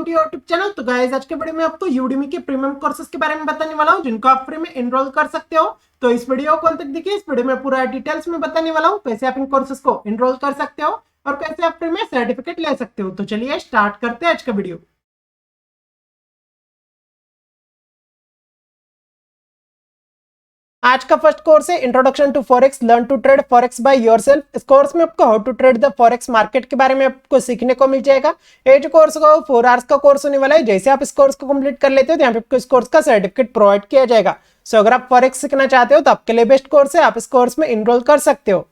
Welcome to YouTube channel. तो guys आज के वीडियो में आपको यूडेमी के प्रीमियम कोर्सेज के बारे में बताने वाला हूं जिनको आप फ्री में एनरोल कर सकते हो। तो इस वीडियो को अंत तक देखिए। इस वीडियो में पूरा डिटेल्स में बताने वाला हूं कैसे आप इन कोर्सेज को एनरोल कर सकते हो और कैसे आप फ्री में सर्टिफिकेट ले सकते हो। तो चलिए स्टार्ट करते हैं आज का वीडियो। आज का फर्स्ट कोर्स है introduction to forex, learn to trade forex by yourself. इस कोर्स में आपको how to trade the forex market के बारे में आपको सीखने को मिल जाएगा। ये जो कोर्स होगा वो 4 आवर्स का कोर्स होने वाला है। जैसे आप इस कोर्स को कंप्लीट कर लेते हो तो यहाँ पे आपको इस कोर्स का सर्टिफिकेट प्रोवाइड किया जाएगा। सो अगर आप फॉरेक्स सीखना चाहते हो तो आपके लिए बेस्ट कोर्स है, आप इस कोर्स में इनरोल कर सकते हो।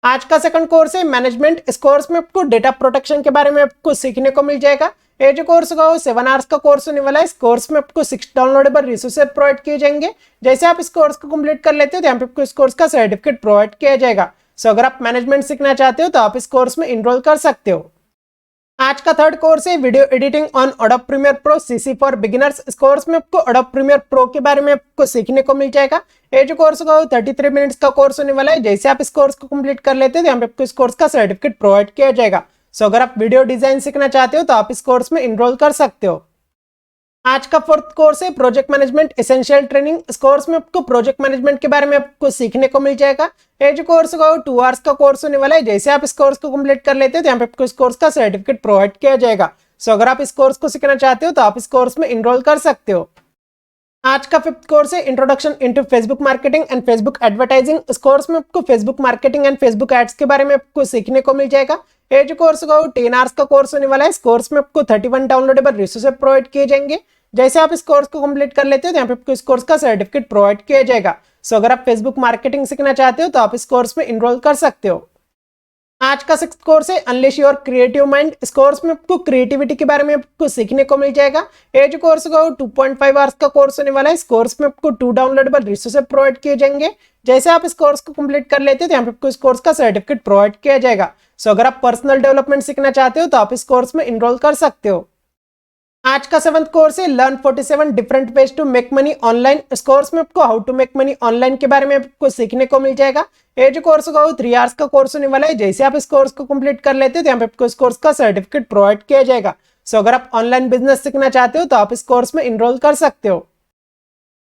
आज का सेकंड कोर्स है मैनेजमेंट। इस कोर्स में आपको डेटा प्रोटेक्शन के बारे में आपको सीखने को मिल जाएगा। ये जो कोर्स होगा वो 7 आवर्स का कोर्स होने वाला है। इस कोर्स में आपको 6 डाउनलोडेबल रिसोर्सेज प्रोवाइड किए जाएंगे। जैसे आप इस कोर्स को कंप्लीट कर लेते हो तो यहाँ पे आपको इस कोर्स का सर्टिफिकेट प्रोवाइड किया जाएगा। सो अगर आप मैनेजमेंट सीखना चाहते हो तो आप इस कोर्स में इनरोल कर सकते हो। आज का थर्ड कोर्स है video editing on Adobe Premiere Pro CC for beginners. इस कोर्स में आपको एडोब प्रीमियर प्रो के बारे में आपको सीखने को मिल जाएगा। ये जो कोर्स होगा वो 33 मिनट्स का कोर्स होने वाला है। जैसे आप इस कोर्स को कंप्लीट कर लेते हैं तो यहाँ पे आपको इस कोर्स का सर्टिफिकेट प्रोवाइड किया जाएगा। सो अगर आप वीडियो डिजाइन सीखना चाहते हो तो आप इस कोर्स में इनरोल कर सकते हो। आज का फोर्थ कोर्स है प्रोजेक्ट मैनेजमेंट एसेंशियल ट्रेनिंग। इस कोर्स में आपको प्रोजेक्ट मैनेजमेंट के बारे में आपको सीखने को मिल जाएगा। ये जो कोर्स होगा वो 2 आवर्स का कोर्स होने वाला है। जैसे आप इस कोर्स को कंप्लीट कर लेते हो तो यहाँ पे आपको इस कोर्स का सर्टिफिकेट प्रोवाइड किया जाएगा। सो अगर आप इस कोर्स को सीखना चाहते हो तो आप इस कोर्स में इनरोल कर सकते हो। आज का फिफ्थ कोर्स है introduction into Facebook marketing and Facebook advertising. इस कोर्स में आपको Facebook marketing and Facebook ads के बारे में आपको सीखने को मिल जाएगा। ये जो कोर्स होगा वो 10 आवर्स का कोर्स होने वाला है। इस कोर्स में आपको 31 डाउनलोडेबल रिसोर्सेज प्रोवाइड किए जाएंगे। जैसे आप इस कोर्स को कंप्लीट कर लेते हो तो यहाँ पे आपको इस कोर्स का सर्टिफिकेट प्रोवाइड किया जाएगा। सो अगर आप फेसबुक मार्केटिंग सीखना चाहते हो तो आप इस कोर्स में इनरोल कर सकते हो। आज का 6th कोर्स है अनलेश योर क्रिएटिव माइंड। इस कोर्स में आपको क्रिएटिविटी के बारे में आपको सीखने को मिल जाएगा। ये जो कोर्स होगा वो 2.5 आवर्स का कोर्स होने वाला है। इस कोर्स में आपको 2 डाउनलोडेबल रिसोर्सेज प्रोवाइड किए जाएंगे। जैसे आप इस कोर्स को कंप्लीट कर लेते हो तो यहाँ पे आपको इस कोर्स का सर्टिफिकेट प्रोवाइड किया जाएगा। सो अगर आप पर्सनल डेवलपमेंट सीखना चाहते हो तो आप इस कोर्स में इनरोल कर सकते हो। आज का 7th कोर्स है learn 47 different ways to make money online. इस कोर्स में आपको how to make money online के बारे में आपको सीखने को मिल जाएगा। ये जो कोर्स होगा वो 3 आवर्स का कोर्स होने वाला है। जैसे आप इस कोर्स को कंप्लीट कर लेते हो तो यहाँ पे आपको इस कोर्स का सर्टिफिकेट प्रोवाइड किया जाएगा। सो अगर आप ऑनलाइन बिजनेस सीखना चाहते हो तो आप इस कोर्स में इनरोल कर सकते हो।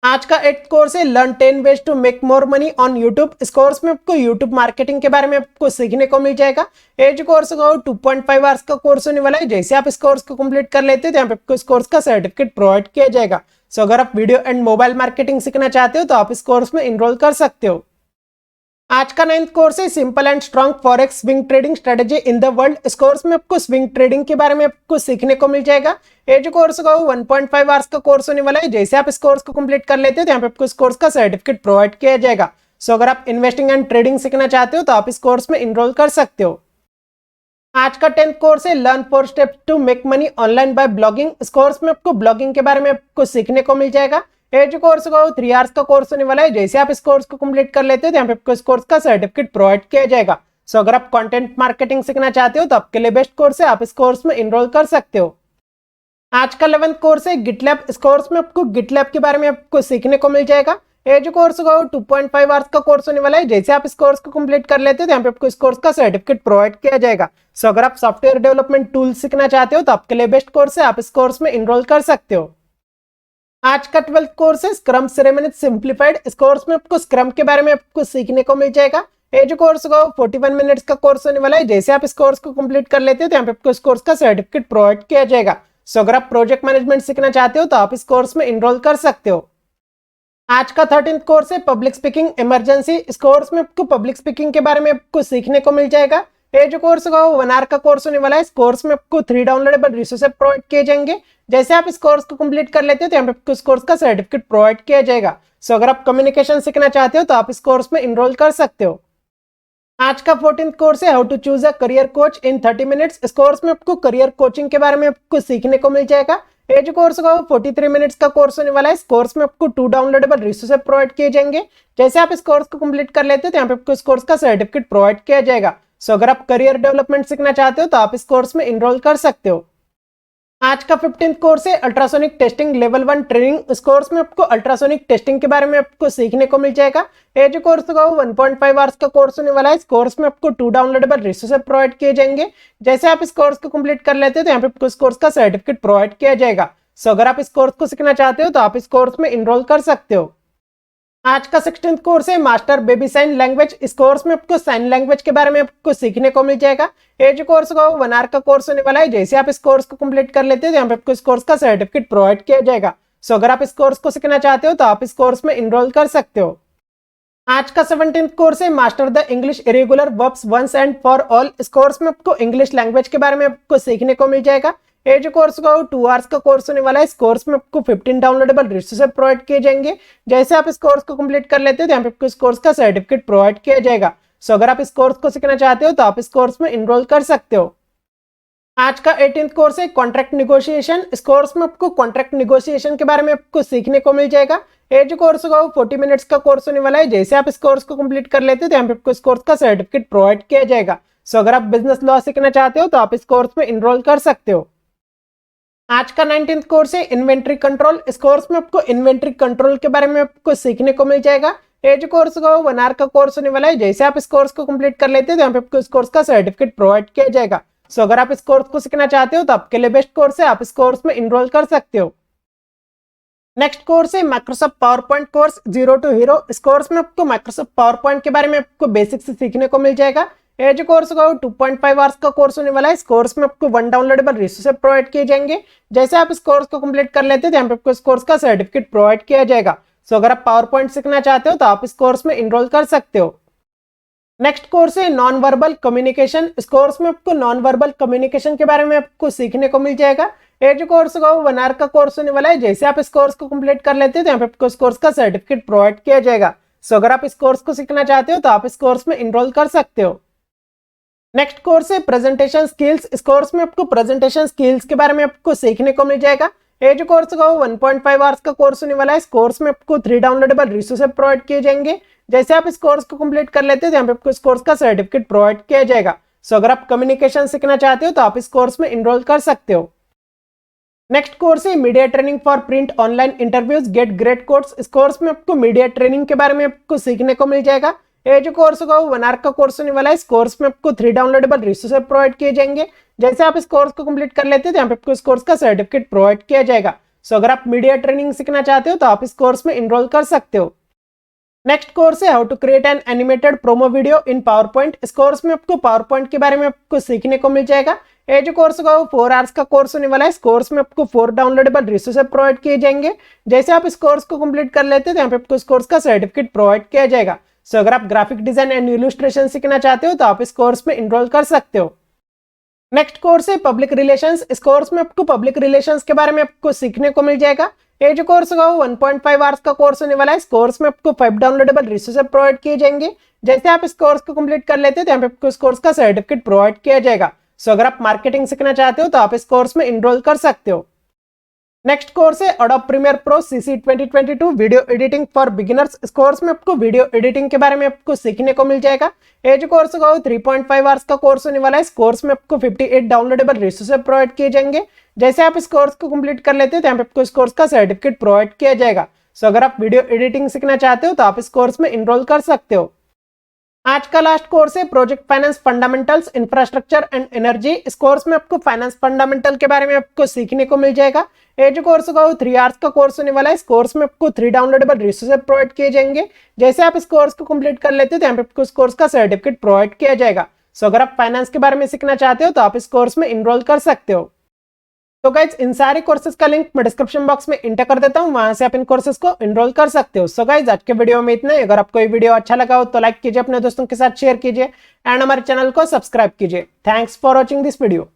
आज का 8th कोर्स है learn 10 ways to make more money on YouTube. इस कोर्स में आपको यूट्यूब मार्केटिंग के बारे में आपको सीखने को मिल जाएगा। ये जो कोर्स होगा वो 2.5 आवर्स का कोर्स होने वाला है। जैसे आप इस कोर्स को कंप्लीट कर लेते हो तो यहाँ पे आपको इस कोर्स का सर्टिफिकेट प्रोवाइड किया जाएगा। सो अगर आप वीडियो एंड मोबाइल मार्केटिंग सीखना चाहते हो तो आप इस कोर्स में इनरोल कर सकते हो। आज का 9th कोर्स है simple and strong forex swing trading strategy in the world. इस कोर्स में आपको स्विंग ट्रेडिंग के बारे में आपको सीखने को मिल जाएगा। ये जो कोर्स होगा वो 1.5 आवर्स का कोर्स होने वाला है। जैसे आप इस कोर्स को कंप्लीट कर लेते हो तो यहाँ पे आपको इस कोर्स का सर्टिफिकेट प्रोवाइड किया जाएगा। सो अगर आप इन्वेस्टिंग एंड ट्रेडिंग सीखना चाहते हो तो आप इस कोर्स में इनरोल कर सकते हो। आज का 10th कोर्स है learn 4 steps to make money online by blogging. इस कोर्स में आपको ब्लॉगिंग के बारे में आपको सीखने को मिल जाएगा। ये जो कोर्स होगा वो 3 आवर्स का कोर्स होने वाला है। जैसे आप इस कोर्स को कंप्लीट कर लेते हो तो यहाँ पे आपको इस कोर्स का सर्टिफिकेट प्रोवाइड किया जाएगा। सो अगर आप कंटेंट मार्केटिंग सीखना चाहते हो तो आपके लिए बेस्ट कोर्स है, आप इस कोर्स में इनरोल कर सकते हो। आज का 11th कोर्स है गिटलैब। इस कोर्स में आपको गिटलैब के बारे में आपको सीखने को मिल जाएगा। ये जो कोर्स होगा वो 2.5 आवर्स का कोर्स होने वाला है। जैसे आप इस कोर्स को कंप्लीट कर लेते हो तो यहाँ पे आपको इस कोर्स का सर्टिफिकेट प्रोवाइड किया जाएगा। सो अगर आप सॉफ्टवेयर डेवलपमेंट टूल सीखना चाहते हो तो आपके लिए बेस्ट कोर्स है, आप इस कोर्स में इनरोल कर सकते हो। आज का 12th कोर्स है स्क्रम सेरेमनीज सिंप्लीफाइड। इस कोर्स में आपको स्क्रम के बारे में आपको सीखने को मिल जाएगा। ये जो कोर्स होगा वो 41 मिनट्स का कोर्स होने वाला है। जैसे आप इस कोर्स को कंप्लीट कर लेते हो तो यहाँ पे आपको इस कोर्स का सर्टिफिकेट प्रोवाइड किया जाएगा। सो अगर आप प्रोजेक्ट मैनेजमेंट सीखना चाहते हो तो आप इस कोर्स में इनरोल कर सकते हो। आज का 13th कोर्स है पब्लिक स्पीकिंग इमरजेंसी। इस कोर्स में आपको पब्लिक स्पीकिंग के बारे में आपको सीखने को मिल जाएगा। ये जो कोर्स होगा वो 1 आवर का कोर्स होने वाला है। इस कोर्स में आपको 3 डाउनलोडेबल रिसोर्सेज प्रोवाइड किए जाएंगे। जैसे आप इस कोर्स को कंप्लीट कर लेते हो तो यहाँ पे आपको इस कोर्स का सर्टिफिकेट प्रोवाइड किया जाएगा। सो अगर आप कम्युनिकेशन सीखना चाहते हो तो आप इस कोर्स में इनरोल कर सकते हो। आज का 14th कोर्स है how to choose a career coach in 30 minutes. इस कोर्स में आपको करियर कोचिंग के बारे में आपको सीखने को मिल जाएगा। ये जो कोर्स होगा वो 43 मिनट्स का कोर्स होने वाला है। इस कोर्स में आपको 2 डाउनलोडेबल रिसोर्सेज प्रोवाइड किए जाएंगे। जैसे आप इस कोर्स को कंप्लीट कर लेते हो तो यहाँ पे आपको इस कोर्स का सर्टिफिकेट प्रोवाइड किया जाएगा। सो अगर आप करियर डेवलपमेंट सीखना चाहते हो तो आप इस कोर्स में इनरोल कर सकते हो। आज का 15th कोर्स है अल्ट्रासोनिक टेस्टिंग लेवल 1 ट्रेनिंग। इस कोर्स में आपको अल्ट्रासोनिक टेस्टिंग के बारे में आपको सीखने को मिल जाएगा। ये जो कोर्स होगा वो 1.5 आवर्स का कोर्स होने वाला है। इस कोर्स में आपको 2 डाउनलोडेबल रिसोर्सेज प्रोवाइड किए जाएंगे। जैसे आप इस कोर्स को कंप्लीट कर लेते हैं तो यहाँ पे आपको इस कोर्स का सर्टिफिकेट प्रोवाइड किया जाएगा। सो अगर आप इस कोर्स को सीखना चाहते हो तो आप इस कोर्स में इनरोल कर सकते हो। आज का 16th कोर्स है मास्टर बेबी साइन लैंग्वेज। इस कोर्स में आपको साइन लैंग्वेज के बारे में आपको सीखने को मिल जाएगा। ये जो कोर्स होगा वो 1 आवर का कोर्स होने वाला है। जैसे आप इस कोर्स को कंप्लीट कर लेते हैं तो यहाँ पे आपको इस कोर्स का सर्टिफिकेट प्रोवाइड किया जाएगा। सो अगर आप इस कोर्स को सीखना चाहते हो तो आप इस कोर्स में इनरोल कर सकते हो। आज का 17th कोर्स है master the English irregular verbs once and for all. इस कोर्स में आपको इंग्लिश लैंग्वेज के बारे में आपको सीखने को मिल जाएगा। ये जो कोर्स होगा वो 2 आवर्स का कोर्स होने वाला है। इस कोर्स में आपको 15 डाउनलोडेबल रिसोर्सेज प्रोवाइड किए जाएंगे। जैसे आप इस कोर्स को कंप्लीट कर लेते हो तो यहाँ पे आपको इस कोर्स का सर्टिफिकेट प्रोवाइड किया जाएगा। सो अगर आप इस कोर्स को सीखना चाहते हो तो आप इस कोर्स में इनरोल कर सकते हो। आज का 18th कोर्स है कॉन्ट्रैक्ट निगोशिएशन। इस कोर्स में आपको कॉन्ट्रैक्ट निगोशिएशन के बारे में आपको सीखने को मिल जाएगा। ये जो कोर्स होगा वो 40 मिनट्स का कोर्स होने वाला है। जैसे आप इस कोर्स को कंप्लीट कर लेते हो तो यहाँ पे आपको इस कोर्स का सर्टिफिकेट प्रोवाइड किया जाएगा। सो अगर आप बिजनेस लॉ सीखना चाहते हो तो आप इस कोर्स में इनरोल कर सकते हो। आज का 19th कोर्स है इन्वेंट्री कंट्रोल। इस कोर्स में आपको इन्वेंट्री कंट्रोल के बारे में आपको सीखने को मिल जाएगा। ये जो कोर्स होगा वो 1 आवर का कोर्स होने वाला है। जैसे आप इस कोर्स को कंप्लीट कर लेते हैं तो यहाँ पे आपको इस कोर्स का सर्टिफिकेट प्रोवाइड किया जाएगा। सो अगर आप इस कोर्स को सीखना चाहते हो तो आपके लिए बेस्ट कोर्स है, आप इस कोर्स में इनरोल कर सकते हो। नेक्स्ट कोर्स है Microsoft power point course 0 to hero. इस कोर्स में आपको माइक्रोसॉफ्ट पावर पॉइंट के बारे में आपको बेसिक से सीखने को मिल जाएगा। ये जो कोर्स होगा वो 2.5 आवर्स का कोर्स होने वाला है। इस कोर्स में आपको 1 डाउनलोडेबल रिसोर्सेज प्रोवाइड किए जाएंगे। जैसे आप इस कोर्स को कंप्लीट कर लेते हैं तो यहाँ पे आपको इस कोर्स का सर्टिफिकेट प्रोवाइड किया जाएगा। सो अगर आप पावर पॉइंट सीखना चाहते हो तो आप इस कोर्स में इनरोल कर सकते हो। नेक्स्ट कोर्स है नॉन वर्बल कम्युनिकेशन। इस कोर्स में आपको नॉन वर्बल कम्युनिकेशन के बारे में आपको सीखने को मिल जाएगा। ये जो कोर्स होगा वो 1 आवर का कोर्स होने वाला है। जैसे आप इस कोर्स को कंप्लीट कर लेते हैं तो यहाँ पे आपको इस कोर्स का सर्टिफिकेट प्रोवाइड किया जाएगा। सो अगर आप इस कोर्स को सीखना चाहते हो तो आप इस कोर्स में इनरोल कर सकते हो। नेक्स्ट कोर्स है प्रेजेंटेशन स्किल्स। इस कोर्स में आपको प्रेजेंटेशन स्किल्स के बारे में आपको सीखने को मिल जाएगा। ये जो कोर्स होगा वो 1.5 आवर्स का कोर्स होने वाला है। इस कोर्स में आपको 3 डाउनलोडेबल रिसोर्सेज प्रोवाइड किए जाएंगे। जैसे आप इस कोर्स को कंप्लीट कर लेते हैं तो यहाँ पे आपको इस कोर्स का सर्टिफिकेट प्रोवाइड किया जाएगा। सो अगर आप कम्युनिकेशन सीखना चाहते हो तो आप इस कोर्स में इनरोल कर सकते हो। नेक्स्ट कोर्स है media training for print online interviews get great course. इस कोर्स में आपको मीडिया ट्रेनिंग के बारे में आपको सीखने को मिल जाएगा। ये जो कोर्स होगा वो 1 आवर का कोर्स होने वाला है। इस कोर्स में आपको 3 डाउनलोडेबल रिसोर्सेज प्रोवाइड किए जाएंगे। जैसे आप इस कोर्स को कंप्लीट कर लेते हैं तो यहाँ पे आपको इस कोर्स का सर्टिफिकेट प्रोवाइड किया जाएगा। सो अगर आप मीडिया ट्रेनिंग सीखना चाहते हो तो आप इस कोर्स में इनरोल कर सकते हो। नेक्स्ट कोर्स है how to create an animated promo video in PowerPoint. इस कोर्स में आपको पावर पॉइंट के बारे में आपको सीखने को मिल जाएगा। ये जो कोर्स होगा वो 4 आवर्स का कोर्स होने वाला है। इस कोर्स में आपको 4 डाउनलोडेबल रिसोर्सेज प्रोवाइड किए जाएंगे। जैसे आप इस कोर्स को कंप्लीट कर लेते हैं तो यहाँ पे आपको इस कोर्स का सर्टिफिकेट प्रोवाइड किया जाएगा। सो अगर आप ग्राफिक डिजाइन एंड इलस्ट्रेशन सीखना चाहते हो तो आप इस कोर्स में इनरोल कर सकते हो। नेक्स्ट कोर्स है पब्लिक रिलेशंस। इस कोर्स में आपको पब्लिक रिलेशंस के बारे में आपको सीखने को मिल जाएगा। ये जो कोर्स होगा वो 1.5 आवर्स का कोर्स होने वाला है। इस कोर्स में आपको 5 डाउनलोडेबल रिसोर्सेज प्रोवाइड किए जाएंगे। जैसे आप इस कोर्स को कंप्लीट कर लेते हैं तो यहाँ पे आपको इस कोर्स का सर्टिफिकेट प्रोवाइड किया जाएगा। सो अगर आप मार्केटिंग सीखना चाहते हो तो आप इस कोर्स में इनरोल कर सकते हो। नेक्स्ट कोर्स है Adobe Premiere Pro CC 2022 video editing for beginners. इस कोर्स में आपको वीडियो एडिटिंग के बारे में आपको सीखने को मिल जाएगा। ये जो कोर्स होगा वो 3.5 आवर्स का कोर्स होने वाला है। इस कोर्स में आपको 58 डाउनलोडेबल रिसोर्सेज प्रोवाइड किए जाएंगे। जैसे आप इस कोर्स को कंप्लीट कर लेते हैं तो यहाँ पे आपको इस कोर्स का सर्टिफिकेट प्रोवाइड किया जाएगा। सो अगर आप वीडियो एडिटिंग सीखना चाहते हो तो आप इस कोर्स में इनरोल कर सकते हो। आज का लास्ट कोर्स है project finance fundamentals infrastructure and energy. इस कोर्स में आपको फाइनेंस फंडामेंटल के बारे में आपको सीखने को मिल जाएगा। ये जो कोर्स होगा वो 3 आवर्स का कोर्स होने वाला है। इस कोर्स में आपको 3 डाउनलोडेबल रिसोर्सेज प्रोवाइड किए जाएंगे। जैसे आप इस कोर्स को कंप्लीट कर लेते हैं तो यहाँ पे आपको इस कोर्स का सर्टिफिकेट प्रोवाइड किया जाएगा। सो अगर आप फाइनेंस के बारे में सीखना चाहते हो तो आप इस कोर्स में इनरोल कर सकते हो। तो गाइज इन सारे कोर्सेज का लिंक मैं डिस्क्रिप्शन बॉक्स में इंटर कर देता हूँ, वहां से आप इन कोर्सेज को एनरोल कर सकते हो। सो गाइज आज के वीडियो में इतना ही। अगर आपको ये वीडियो अच्छा लगा हो तो लाइक कीजिए, अपने दोस्तों के साथ शेयर कीजिए एंड हमारे चैनल को सब्सक्राइब कीजिए। Thanks for watching this video.